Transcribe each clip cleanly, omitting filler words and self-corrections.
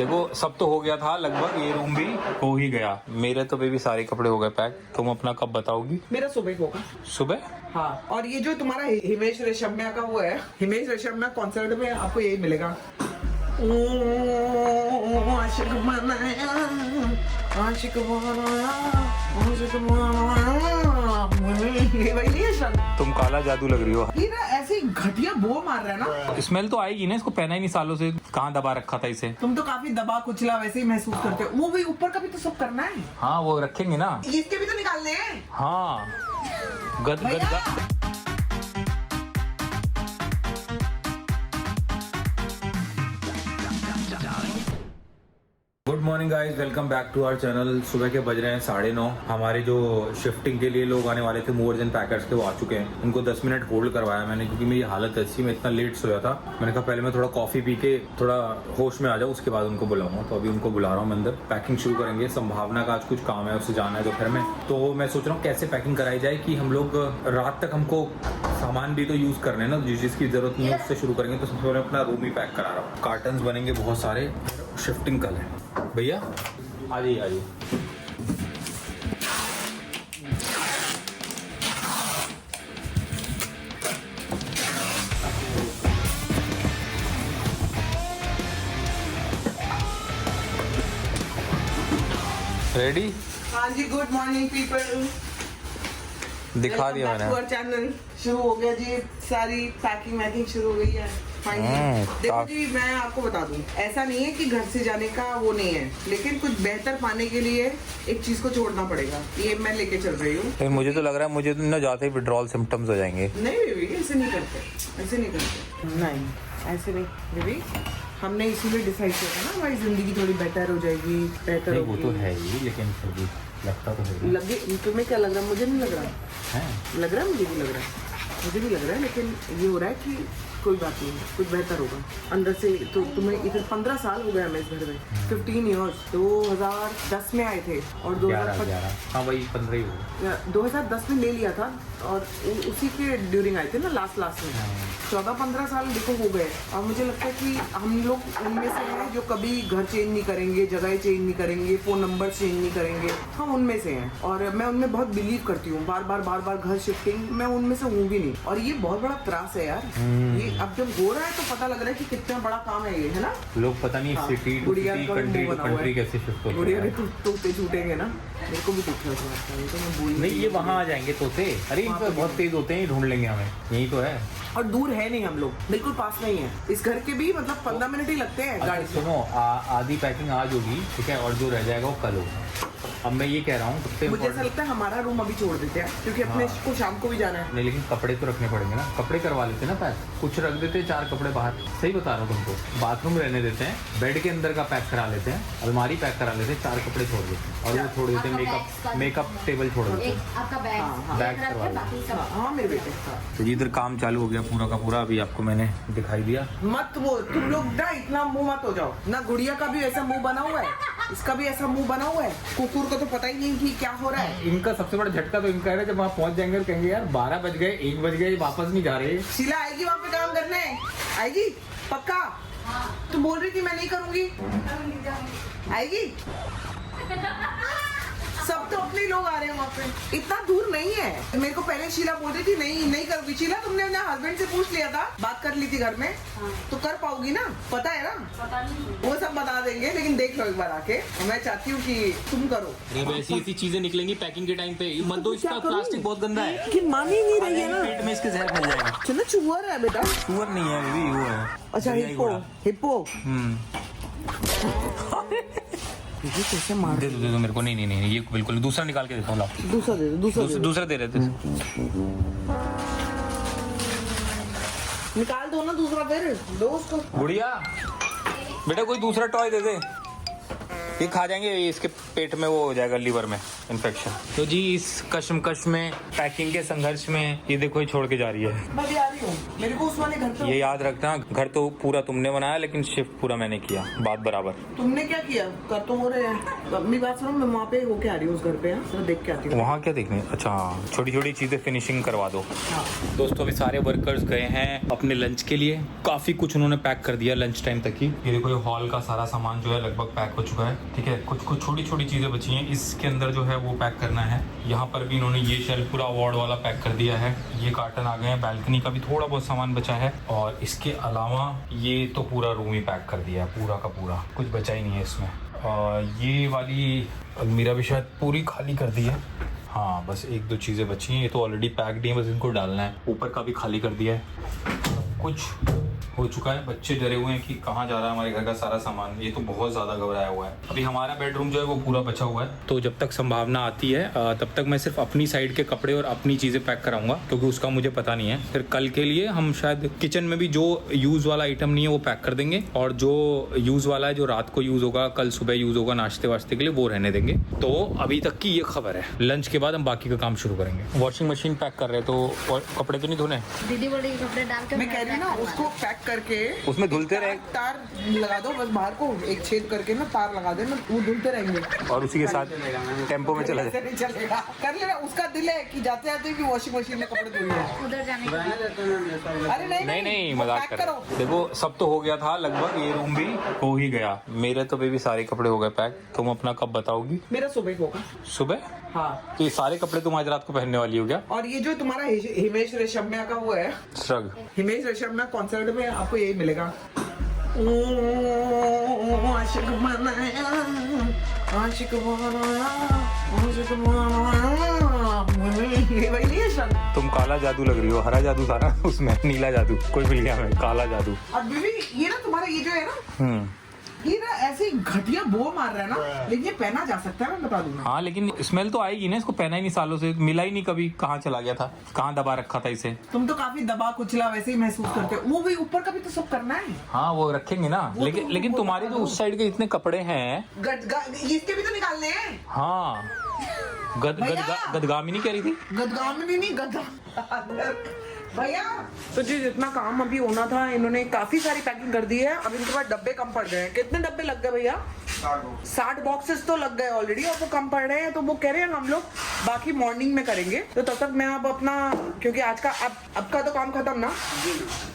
देखो सब तो हो गया था लगभग, ये रूम भी हो ही गया। मेरे तो बेबी सारे कपड़े हो गए पैक। तुम अपना कब बताओगी? मेरा सुबह होगा। सुबह? हाँ, और ये जो तुम्हारा हिमेश रेशमिया का वो है, हिमेश रेशमिया कॉन्सर्ट में आपको यही मिलेगा। आशिक बनाया, आशिक बनाया, आशिक बनाया। वही नहीं है सर? तुम काला जादू लग रही हो। ये ना ऐसे घटिया बो मार रहा है ना। स्मेल तो आएगी ना, इसको पहना ही नहीं सालों से। कहाँ दबा रखा था इसे? तुम तो काफी दबा कुचला वैसे ही महसूस करते हो। वो भी ऊपर का भी तो सब करना है। हाँ वो रखेंगे ना। इसके भी तो निकालने हैं। हाँ गद गद गद। Good morning guys, welcome back to our channel. सुबह के बज रहे हैं 9:30। हमारे जो शिफ्टिंग के लिए लोग आने वाले थे, मूवर्स एंड पैकर्स के, वो आ चुके हैं। उनको 10 मिनट होल्ड करवाया मैंने, क्योंकि मेरी हालत ऐसी, मैं इतना लेट सोया था। मैंने कहा पहले मैं थोड़ा कॉफी पी के थोड़ा होश में आ जाऊँ, उसके बाद उनको बुलाऊंगा। तो अभी उनको बुला रहा हूँ मैं अंदर। पैकिंग शुरू करेंगे। संभावना का आज कुछ काम है, उससे जाना है दोपहर में। तो मैं सोच रहा हूँ कैसे पैकिंग कराई जाए कि हम लोग रात तक, हमको सामान भी तो यूज करने ना, जिसकी जरूरत नहीं है उससे शुरू करेंगे। तो सबसे पहले अपना रूम ही पैक करा रहा हूँ। कार्टन्स बनेंगे बहुत सारे, शिफ्टिंग कल है। भैया आ जाइए आ जाइए। रेडी? हाँ जी, गुड मॉर्निंग पीपल। दिखा दिया मैंने। चैनल शुरू हो गया जी, सारी पैकिंग वैकिंग शुरू हो गई है। देखो जी, मैं आपको बता दूं, ऐसा नहीं है कि घर से जाने का वो नहीं है, लेकिन कुछ बेहतर पाने के लिए एक चीज को छोड़ना पड़ेगा। ये मैं लेके चल रही हूँ। मुझे तो लग रहा है मुझे तो ना जाते ही विड्रॉल सिम्टम्स हो जाएंगे। नहीं बेबी, ऐसे नहीं करते, ऐसे नहीं करते, नहीं ऐसे नहीं बेबी। हमने इसीलिए डिसाइड किया था ना, हमारी जिंदगी थोड़ी बेहतर हो जाएगी, बेहतर होगी। वो तो है ही, लेकिन फिर भी लगता तो है। लगे तुम्हें क्या लग रहा है? मुझे नहीं लग रहा है। लग रहा है, मुझे भी लग रहा है, मुझे भी लग रहा है, लेकिन ये हो रहा है कि कोई बात नहीं, कुछ बेहतर होगा अंदर से। तो तुम्हें इधर 15 साल हो गया हमें इस घर में, 15 ईयर्स। 2010 में आए थे और 2011, हाँ वही 15 ही हो 2010 में ले लिया था, और उसी के ड्यूरिंग आए थे ना, लास्ट में। 14-15 साल देखो हो गए। और मुझे लगता है कि हम लोग उनमें से हैं जो कभी घर चेंज नहीं करेंगे, जगह चेंज नहीं करेंगे, फोन नंबर चेंज नहीं करेंगे। हम उनमें से हैं, और मैं उनमें बहुत बिलीव करती हूँ। बार बार घर शिफ्टिंग, मैं उनमें से हूँ भी नहीं। और ये बहुत बड़ा त्रास है यार। ये अब जब हो रहा है तो पता लग रहा है कि कितना बड़ा काम है ये, है ना? लोग पता नहीं city to city, country to country कैसे शिफ्ट होते हैं। गुड़िया के तोते छूटेंगे ना, मेरे को भी दुख है। तो मैं बोल नहीं, ये वहाँ आ जाएंगे तोते। अरे इन पर बहुत तेज होते हैं, ढूंढ लेंगे हमें। यही तो है। और दूर है नहीं, हम लोग बिल्कुल पास में ही है। इस घर के भी मतलब 15 मिनट ही लगते हैं गाड़ी से। सुनो, आधी पैकिंग आज होगी, ठीक है, और जो रह जाएगा वो कल होगा। अब मैं ये कह रहा हूँ, मुझे ऐसा लगता है हमारा रूम अभी छोड़ देते हैं, क्योंकि अपने को शाम को भी जाना है। नहीं, लेकिन कपड़े तो रखने पड़ेंगे ना। कपड़े करवा लेते ना पैक, कुछ रख देते, 4 कपड़े बाहर। सही बता रहा हूँ तुमको। बाथरूम रहने देते हैं, बेड के अंदर का पैक करा लेते हैं, अलमारी पैक करा लेते हैं, 4 कपड़े छोड़ देते हैं, और वो छोड़ देते हैं मेकअप टेबल छोड़ देते हैं। आपका बैग करवा लेते हैं। हाँ मेरे बेटे। तो जी इधर काम चालू हो गया पूरा का पूरा। अभी आपको मैंने दिखाई दिया। मत वो तुम लोग ना इतना मुंह मत हो जाओ ना। गुड़िया का भी ऐसा मुंह बना हुआ है, इसका भी ऐसा मुंह बना हुआ है। कुकुर को तो पता ही नहीं कि क्या हो रहा है। इनका सबसे बड़ा झटका तो इनका है, जब वहाँ पहुंच जाएंगे और कहेंगे यार 12 बज गए, 1 बज गए, वापस नहीं जा रहे। शीला आएगी वहाँ पे काम करने, आएगी पक्का? तू बोल रही थी मैं नहीं करूंगी, आएगी? सब तो अपने लोग आ रहे हैं वहाँ पे, इतना दूर नहीं है। मेरे को पहले शीला बोल रही थी नहीं करूंगी। शीला, तुमने अपने हस्बैंड से पूछ लिया था, बात कर ली थी घर में, तो कर पाओगी ना? पता है ना? पता नहीं। वो सब बता देंगे, लेकिन देख लो एक बार आके। मैं चाहती हूँ कि तुम करो। ऐसी ऐसी चीजें निकलेंगी पैकिंग के टाइम पे, मत दो। इसका प्लास्टिक बहुत गंदा है, कि मान ही नहीं रही है ना। पेट में इसके जहर फैल जाएगा। चलो, चूहर है बेटा। शुगर नहीं है बेबी, वो है। अच्छा, हिप्पो। ये कैसे मार दे दो मेरे को। नहीं, ये बिल्कुल दूसरा निकाल के देता हूँ। लाओ दूसरा दे दो, दूसरा दे रहे थे। निकाल दो ना दूसरा, फिर दो उसको। गुड़िया बेटा, कोई दूसरा टॉय दे दे। ये खा जाएंगे, इसके पेट में वो हो जाएगा, लीवर में इन्फेक्शन। तो जी इस कश्मकश में, पैकिंग के संघर्ष में, ये देखो ये छोड़ के जा रही है। मैं भी आ रही हूँ, मेरे को उस वाले घर पे ये याद रखना, घर तो पूरा तुमने बनाया लेकिन शिफ्ट पूरा मैंने किया, बात बराबर। तुमने क्या किया, कर तो हो रहे हैं। अपनी बात सुनो, मैं वहाँ पे होके आ रही हूँ उस घर पे, तो देख के आती हूँ। वहाँ क्या देखने? अच्छा, छोटी छोटी चीजें फिनिशिंग करवा दो। दोस्तों अभी सारे वर्कर्स गए हैं अपने लंच के लिए, काफी कुछ उन्होंने पैक कर दिया लंच टाइम तक ही। ये देखो ये हॉल का सारा सामान जो है लगभग पैक हो चुका है, ठीक है। कुछ कुछ छोटी छोटी चीजें बची हैं, इसके अंदर जो है वो पैक करना है। यहाँ पर भी इन्होंने ये शेल्फ पूरा अवार्ड वाला पैक कर दिया है। ये कार्टन आ गए हैं, बालकनी का भी थोड़ा बहुत सामान बचा है, और इसके अलावा ये तो पूरा रूम ही पैक कर दिया है, पूरा का पूरा, कुछ बचा ही नहीं है इसमें। और ये वाली अलमीरा भी शायद पूरी खाली कर दी है। हाँ बस एक दो चीज़ें बची हैं, ये तो ऑलरेडी पैक्ड ही है, बस इनको डालना है। ऊपर का भी खाली कर दिया है, कुछ हो चुका है। बच्चे डरे हुए हैं कि कहाँ जा रहा है हमारे घर का सारा सामान, ये तो बहुत ज़्यादा घबराया हुआ है। अभी हमारा बेडरूम जो है वो पूरा बचा हुआ है, तो जब तक संभावना आती है तब तक मैं सिर्फ अपनी साइड के कपड़े और अपनी चीज़ें पैक कराऊंगा, क्योंकि उसका मुझे पता नहीं है। फिर कल के लिए हम शायद किचन में भी जो यूज़ वाला आइटम नहीं है वो पैक कर देंगे, और जो यूज़ वाला है, जो रात को यूज़ होगा, कल सुबह यूज़ होगा नाश्ते वाश्ते के लिए, वो रहने देंगे। तो अभी तक की ये खबर है। लंच के बाद हम बाकी का काम शुरू करेंगे। वॉशिंग मशीन पैक कर रहे हैं, तो कपड़े तो नहीं धोने? दीदी बोली कपड़े डाल के मैं कह रही हूँ ना, उसको पैक करके उसमें धुलते रहे, तार लगा दो बस बाहर को, एक छेद करके ना तार लगा देना, वो धुलते रहेंगे। और उसी के साथ टेम्पो में चला जाए। ऐसे नहीं चलेगा, कर लेना। उसका दिल है कि जाते जाते भी वॉशिंग मशीन में कपड़े धुल जाए। उधर जाने के अरे नहीं नहीं मजाक कर रहा हूं। देखो सब तो हो गया था लगभग, ये रूम भी हो ही गया। मेरे तो बेबी सारे कपड़े हो गए पैक। तुम अपना कब बताओगी? मेरा सुबह होगा। सुबह? हाँ। तो ये सारे कपड़े तुम आज रात को पहनने वाली हो क्या? और ये जो तुम्हारा हिमेश रेशमिया का वो है, श्रग, हिमेश रेशमिया कॉन्सर्ट में आपको यही मिलेगा। आशिक बनाया, आशिक बनाया, आशिक बनाया, ये वही नहीं है श्रग? तुम काला जादू लग रही हो, हरा जादू था ना उसमें, नीला जादू कोई मिल गया हमें, काला जादू। अब बीबी ये ना तुम्हारा ये जो है ना, ये ना ऐसे घटिया बो मार रहा है ना, लेकिन ये पहना जा सकता है, मैं बता दूंगा। हाँ लेकिन स्मेल तो आएगी ना, इसको पहना ही नहीं सालों से, मिला ही नहीं कभी, कहाँ चला गया था, कहाँ दबा रखा था इसे। तुम तो काफी दबा कुचला वैसे ही महसूस करते हो। वो भी ऊपर का भी तो सब करना है। हाँ वो रखेंगे ना, लेकिन तुम्हारे जो उस साइड के इतने कपड़े हैं, इसके भी तो निकालने हैं। हाँ गदगामी नहीं कह रही थी? गदगामी नहीं, गदा भैया। तो जी जितना काम अभी होना था, इन्होंने काफी सारी पैकिंग कर दी है। अब इनके पास डब्बे कम पड़ गए हैं। कितने डब्बे लग गए भैया? 60 बॉक्सेस तो लग गए ऑलरेडी, और वो कम पड़ रहे हैं। तो वो कह रहे हैं हम लोग बाकी मॉर्निंग में करेंगे। तो तब तक मैं अब अपना, क्योंकि आज का अब का तो काम खत्म ना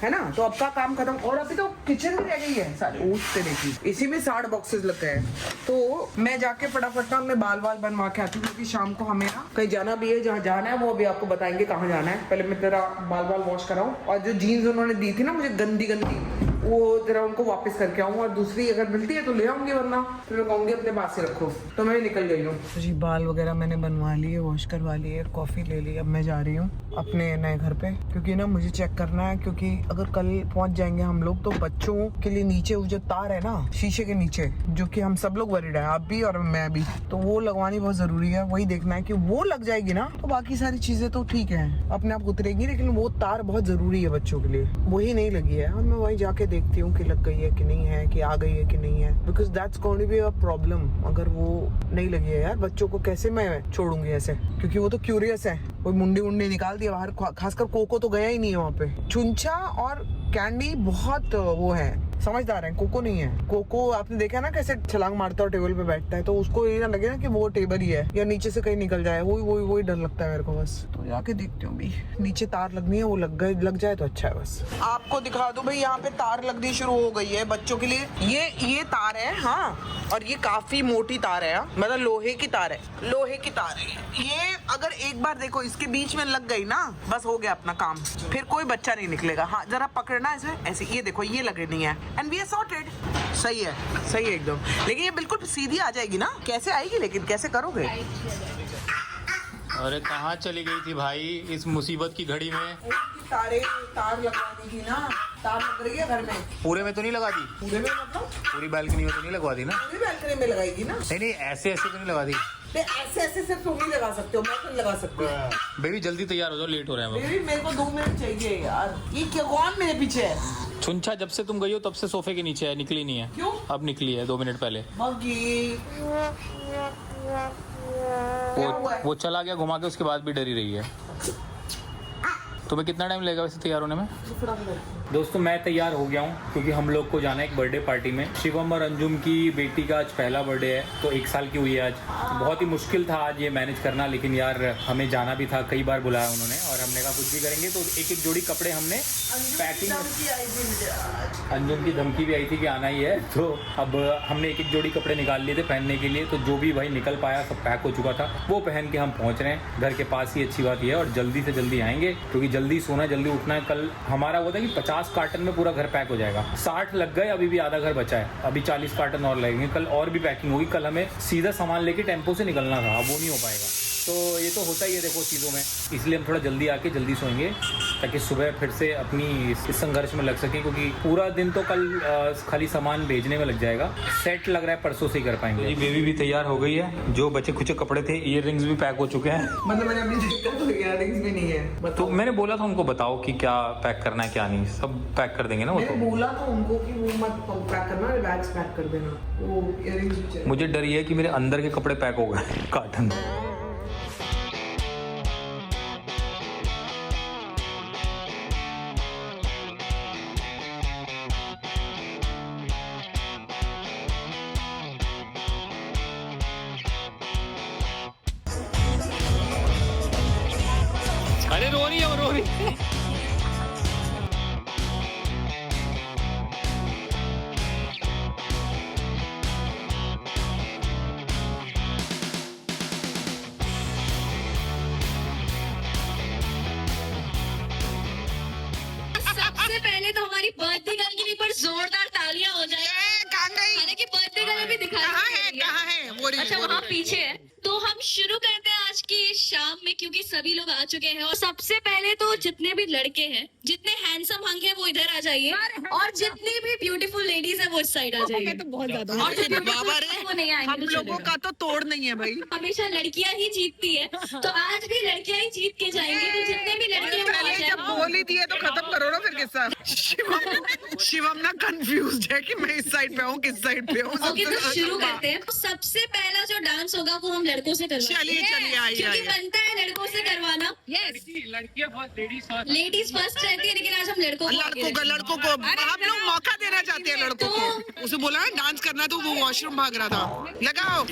है ना, तो अब का काम खत्म। और अभी तो किचन भी रह गई है सारी, उस देखिए इसी में 60 बॉक्सेस लग गए हैं। तो मैं जाके फटाफट ना मैं बाल बनवा के आती हूँ, क्योंकि शाम को हमें ना कहीं जाना भी है। जहाँ जाना है वो अभी आपको बताएंगे कहाँ जाना है। पहले मैं तेरा बाल वॉश कराऊं, और जो जीन्स उन्होंने दी थी ना मुझे गंदी वो जरा उनको वापस करके आऊँ, और दूसरी अगर मिलती है तो ले आऊंगी, वरना फिर मैं कहूँगी अपने पास से रखो। तो मैं निकल गई हूँ जी। बाल वगैरह मैंने बनवा लिए, वॉश करवा लिए, कॉफी ले ली। अब मैं जा रही हूँ अपने नए घर पे, क्योंकि ना मुझे चेक करना है, क्योंकि अगर कल पहुंच जाएंगे हम लोग तो बच्चों के लिए नीचे वो जो तार है ना शीशे के नीचे, जो कि हम सब लोग वरीड है, आप भी और मैं भी, तो वो लगवानी बहुत जरूरी है। वही देखना है कि वो लग जाएगी ना तो बाकी सारी चीजें तो ठीक है, अपने आप उतरेगी, लेकिन वो तार बहुत जरूरी है बच्चों के लिए। वही नहीं लगी है, और मैं वही जाके देखती हूँ कि लग गई है कि नहीं है, कि आ गई है कि नहीं है, because that's going to be a problem. अगर वो नहीं लगी है यार, बच्चों को कैसे मैं छोड़ूंगी ऐसे, क्योंकि वो तो क्यूरियस है। कोई मुंडी निकाल दिया बाहर, खासकर कोको तो गया ही नहीं है वहाँ पे। चुंचा और कैंडी बहुत वो है, समझदार है। कोको नहीं है। कोको आपने देखा ना कैसे छलांग मारता है, टेबल पे बैठता है, तो उसको ये ना लगे ना कि वो टेबल ही है या नीचे से कहीं निकल जाए, वही डर लगता है मेरे को बस। तो जाके देखती हूँ भी, नीचे तार लगनी है, वो लग जाए तो अच्छा है बस। आपको दिखा दो भाई, यहाँ पे तार लगनी शुरू हो गई है बच्चों के लिए। ये तार है, हाँ, और ये काफी मोटी तार है, मतलब लोहे की तार है, लोहे की तार है ये। अगर एक बार देखो इसके बीच में लग गई ना, बस हो गया अपना काम, फिर कोई बच्चा नहीं निकलेगा। हाँ जरा पकड़ना इसे ऐसे, ये देखो ये लग रही है, एंड वी आर सॉर्टेड। सही है एकदम। लेकिन ये बिल्कुल सीधी आ जाएगी ना, कैसे आएगी, लेकिन कैसे करोगे? अरे कहाँ चली गई थी भाई इस मुसीबत की घड़ी में? तार लगवानी थी ना, तार लग रही है घर में। पूरे में तो नहीं लगा दी? पूरे में मतलब पूरी बालकनी में तो नहीं लगवा दी ना? पूरी बालकनी में लगाएगी ना? नहीं ऐसे तो नहीं लगा दी? ऐसे सिर्फ तुम ही लगा सकते हो, मैं तो लगा सकती हूँ। बेबी जल्दी तैयार हो जाओ, लेट हो रहे हैं। बेबी मेरे को 2 मिनट चाहिए यार। ये क्या, कौन मेरे पीछे है? सुनछा जब से तुम गई हो तब से सोफे के नीचे है, निकली नहीं है। क्यों? अब निकली है 2 मिनट पहले। मगी वो चला गया घुमा के, उसके बाद भी डरी रही है। तुम्हें कितना टाइम लगेगा वैसे तैयार होने में? दोस्तों मैं तैयार हो गया हूँ क्योंकि हम लोग को जाना है एक बर्थडे पार्टी में। शिवम और अंजुम की बेटी का आज पहला बर्थडे है, तो 1 साल की हुई है आज। बहुत ही मुश्किल था आज ये मैनेज करना, लेकिन यार हमें जाना भी था, कई बार बुलाया उन्होंने और हमने कहा कुछ भी करेंगे। तो एक एक जोड़ी कपड़े हमने पैकिंग, अंजुम की धमकी भी आई थी कि आना ही है, तो अब हमने एक एक जोड़ी कपड़े निकाल लिए थे पहनने के लिए। तो जो भी भाई निकल पाया सब पैक हो चुका था, वो पहन के हम पहुँच रहे हैं घर के पास ही। अच्छी बात यह है और जल्दी से जल्दी आएंगे क्योंकि जल्दी सोना है, जल्दी उठना है। कल हमारा वो था कि 50 कार्टन में पूरा घर पैक हो जाएगा, 60 लग गए, अभी भी आधा घर बचा है, अभी 40 कार्टन और लगेंगे। कल और भी पैकिंग होगी। कल हमें सीधा सामान लेके टेम्पो से निकलना था, अब वो नहीं हो पाएगा। तो ये तो होता ही है देखो चीज़ों में, इसलिए हम थोड़ा जल्दी आके जल्दी सोएंगे ताकि सुबह फिर से अपनी इस संघर्ष में लग सके, क्योंकि पूरा दिन तो कल खाली सामान भेजने में लग जाएगा। सेट लग रहा है परसों से ही कर पाएंगे। बेबी भी तैयार हो गई है, जो बचे कुछ कपड़े थे, ईयर रिंग्स भी पैक हो चुके हैं। मतलब मैंने अपनी देखा तो ईयर रिंग्स भी नहीं है। तो मैंने बोला था उनको बताओ कि क्या पैक करना है क्या नहीं, सब पैक कर देंगे ना वो। मैंने तो बोला था उनको कि वो मत पैक करना, बैग्स पैक कर देना, वो ईयर रिंग्स भी चाहिए। मुझे डर ये है कि मेरे अंदर के कपड़े पैक हो गए कार्टन। अरे रो रही है, वो रो रही है। सबसे पहले तो हमारी बर्थडे गर्ल के लिए पर जोरदार तालियां हो जाए। हालांकि बर्थडे गर्ल अभी दिखाई कहाँ है वो? अच्छा वहाँ पीछे है। तो हम शुरू करते हैं आज की शाम में, क्योंकि सभी लोग आ चुके हैं। और सबसे पहले तो जितने भी लड़के हैं, जितने हैंडसम हंग है वो इधर आ जाइए, और जितनी भी ब्यूटीफुल लेडीज है वो इस साइड आ जाइए। तो बहुत ज्यादा और जो beautiful है, वो नहीं आएंगे। हम लोगों का तो तोड़ नहीं है भाई। हमेशा लड़कियां ही जीतती है, तो आज भी लड़कियां ही जीत के जाएंगी। तो जितने भी लड़के हैं वो आ जाए। जब बोल ही दिए तो खत्म करो ना फिर किस्सा। शिवम ना कंफ्यूज है कि मैं इस साइड पे हूँ किस साइड पे हूँ। ओके तो शुरू करते हैं। सबसे पहला जो डांस होगा वो हम लड़कों से करवाएंगे। चलिए क्योंकि बनता है लड़कों से करवाना। लड़कियां फर्स्ट, लेडीज फर्स्ट रहती है, लेकिन आज हम लड़कों लड़कों को हम लोग मौका देना चाहते हैं लड़कों को। उसे बोला है डांस करना, तो वो वॉशरूम भाग रहा था। लगाओ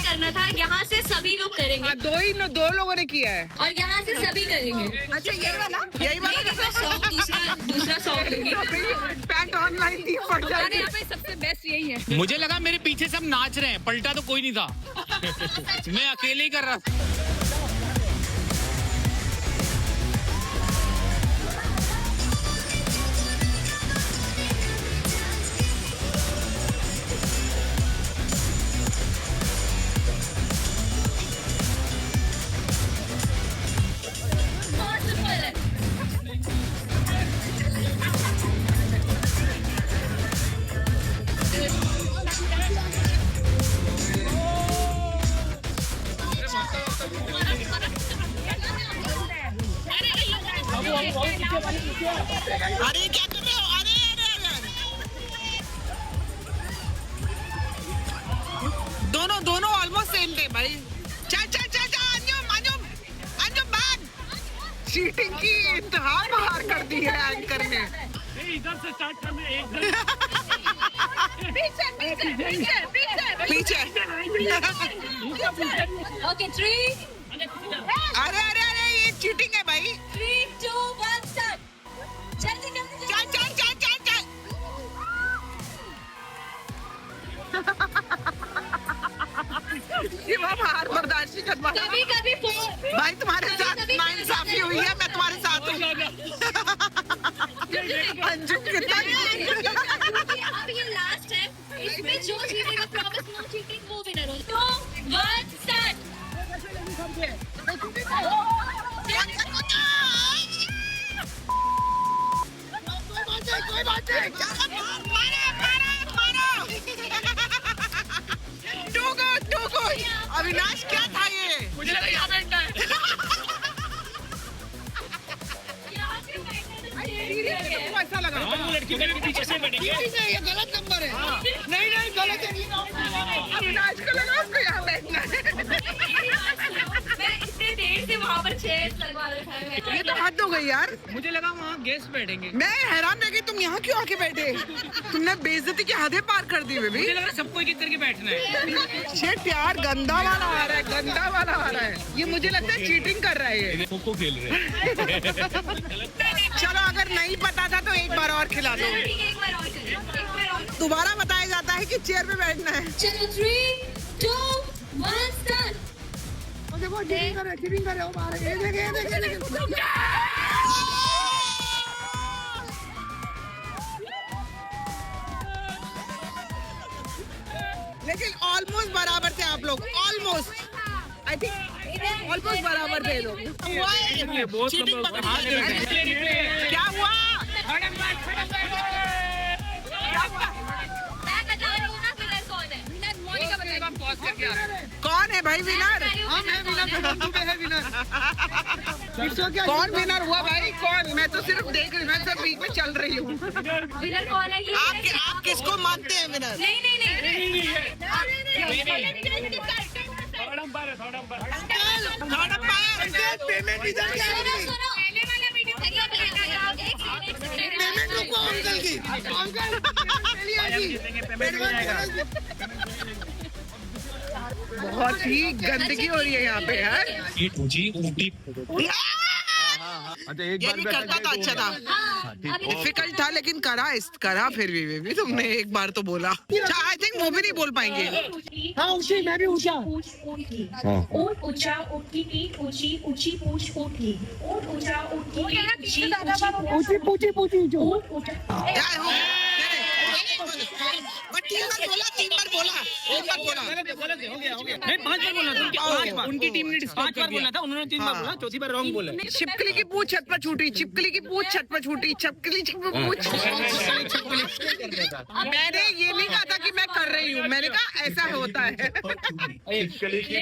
करना था। यहाँ से सभी लोग करेंगे। दो लोगों ने किया है और यहाँ से सभी करेंगे। अच्छा यही वाला दूसरा सॉन्ग लेंगे। पैंट ऑनलाइन थी फट जाएगी। यहाँ पे सबसे बेस्ट यही है। मुझे लगा मेरे पीछे सब नाच रहे हैं, पलटा तो कोई नहीं था। मैं अकेले ही कर रहा था। अरे क्या कर रहे हो? अरे दोनों ऑलमोस्ट सेम थे भाई। चल अंजुम भाग। चीटिंग की इंतहा बाहर कर दी है एंकर ने। इधर से स्टार्ट करना है, पीछे ओके 3 अरे ये चीटिंग है भाई। 3 2 1 स्टार्ट। जल्दी चल ये वो हार बर्दाश्त कर। कभी भाई तुम्हारे साथ नाइंसाफी अंजुम कितना अब ये लास्ट है, इसमें जो जीतेगा प्रॉमिस नो चीटिंग वो विनर हो। 2 1 स्टार्ट। कोई बात नहीं, टू गुड। अविनाश क्या था ये? मुझे लगा यहाँ बैठना है। ऐसा लगा लड़की के पीछे से बैठेंगे। ये गलत नंबर है। नहीं गलत है। अविनाश को लगा उसको यहाँ बैठना है। मैं इतने देर से वहाँ पर चेयर्स लगवा रखा है। ये तो हद हो गई यार। मुझे लगा वहाँ गेस्ट बैठेंगे। मैं हैरान रह गई, तुम यहाँ क्यों आके बैठे? तुमने बेइज्जती की हदें पार कर दी बेबी। मुझे लगा सबको एक करके बैठना है। शिट यार, गंदा वाला आ रहा है, गंदा वाला आ रहा है। ये मुझे लगता है चीटिंग कर रहा है ये। खो खेल रहे चलो अगर नहीं पता था तो एक बार और खिला दो। एक बार और करें, एक बार और। दोबारा बताया जाता है कि चेयर पे बैठना है। चलो 3 2 1 स्टार्ट। देखो चीटिंग करे वो बाहर। ये देख। लेकिन ऑलमोस्ट बराबर थे आप लोग, ऑलमोस्ट। आई थिंक ऑलमोस्ट बराबर थे लोग। क्या हुआ? मैं बता रही हूँ ना विनर कौन है। विनर मोनिका बताइए। कौन है भाई विनर? हम हैं विनर। कौन विनर हुआ भाई? कौन? मैं तो सिर्फ देख रही हूँ, मैं सिर्फ बीच में चल रही हूँ। विनर कौन है ये? आप किसको मानते हैं विनर? नहीं पेमेंट इधर क्या है? पेमेंट रुको अंकल की। बहुत ही गंदगी हो रही है यहाँ पे यार। ये भी करता था, अच्छा था। डिफिकल्ट था लेकिन करा फिर भी तुमने एक बार तो बोला। आई थिंक वो भी नहीं बोल पाएंगे। हाँ ऊँची, मैं भी ऊँचा। ऊँट ऊँचा, ऊँट की पीठ ऊँची, ऊँची पूँछ ऊँटी। ऊँट ऊँचा, ऊँट की पीठ ऊँची, पूछी जो ऊँट ऊँचा। तीन बार बोला। नहीं 5 बार बोला था। उनकी टीम ने 5 बार बोला था, उन्होंने 3 बार बोला, चौथी बार रॉन्ग बोला। छिपकली की पूंछ छत पर छूटी, छिपकली की पूंछ छत पर छूटी, छिपकली की पूंछ। मैंने ये नहीं कहा था कि मैं कर रही हूँ, मैंने कहा ऐसा होता है।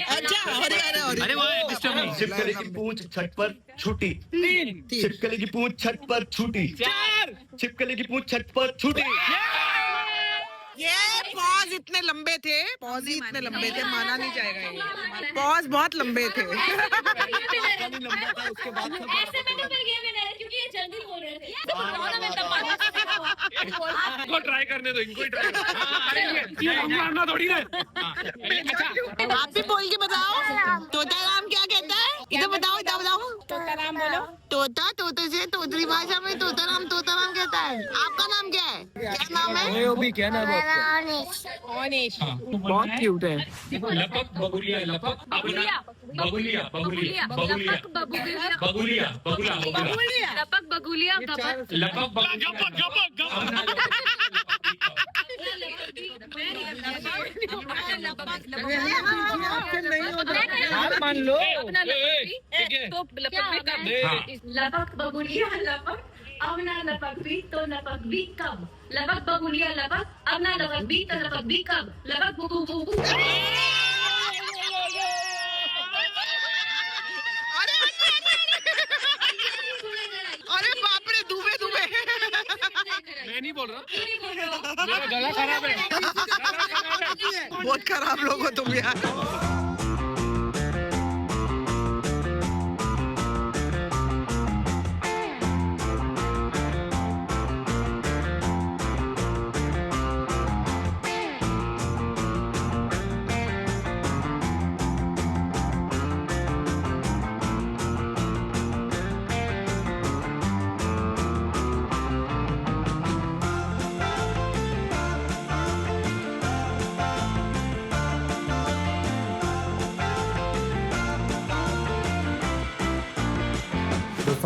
अच्छा अरे वो डिस्टर्ब नहीं। छिपकली की पूंछ छत पर छूटी। 3 छिपकली की पूंछ छत पर छूटी। 4 छिपकली की पूंछ छत पर छूटी। ये पॉज इतने लंबे थे, माना नहीं जाएगा ये। पॉज बहुत लंबे थे। ऐसे में तो फिर ये विनर है क्योंकि ये जल्दी बोल रहे थे। इनको ट्राई करने दो, इनको ही ट्राई मारना थोड़ी ना। आप भी बोल के बताओ, तोता राम क्या कहता है? इधर बताओ, इधर बताओ। तोता राम बोलो। तोते से तोतरी भाषा में तोता राम कहता है। आपका नाम क्या है? क्या नाम है? क्या नाम है? ऑनेश। बहुत क्यूट है। लपक बबुलिया, लपक बबुलिया, बबुलिया, बबुलिया, बबुलिया, बबुलिया, बबुलिया, लपक बगुलिया गपक। लपक मान लो। तो लपक बगुलिया लपक, अब ना लपक भी तो लपक भी कब। लपक बगुलिया लपक, अब ना लपक भी तो लपक भी कब। लपक बुबू बुबू। अरे बाप रे, दुबे। मैं नहीं बोल रहा, मेरा गला खराब है। बहुत खराब लोग हो तुम यार।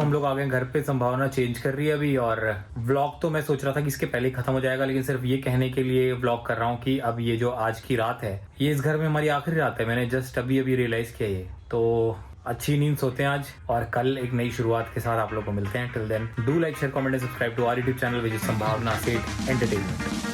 दोस्तों हम लोग आ गए घर पे, संभावना चेंज कर रही है अभी। और व्लॉग तो मैं सोच रहा था कि इसके पहले खत्म हो जाएगा, लेकिन सिर्फ ये कहने के लिए व्लॉग कर रहा हूँ कि अब ये जो आज की रात है ये इस घर में हमारी आखिरी रात है। मैंने जस्ट अभी रियलाइज किया ये। तो अच्छी नींद सोते हैं आज, और कल एक नई शुरुआत के साथ आप लोग को मिलते हैं। Till then do like, share, comment and subscribe to our YouTube channel which is Sambhavna Seth entertainment.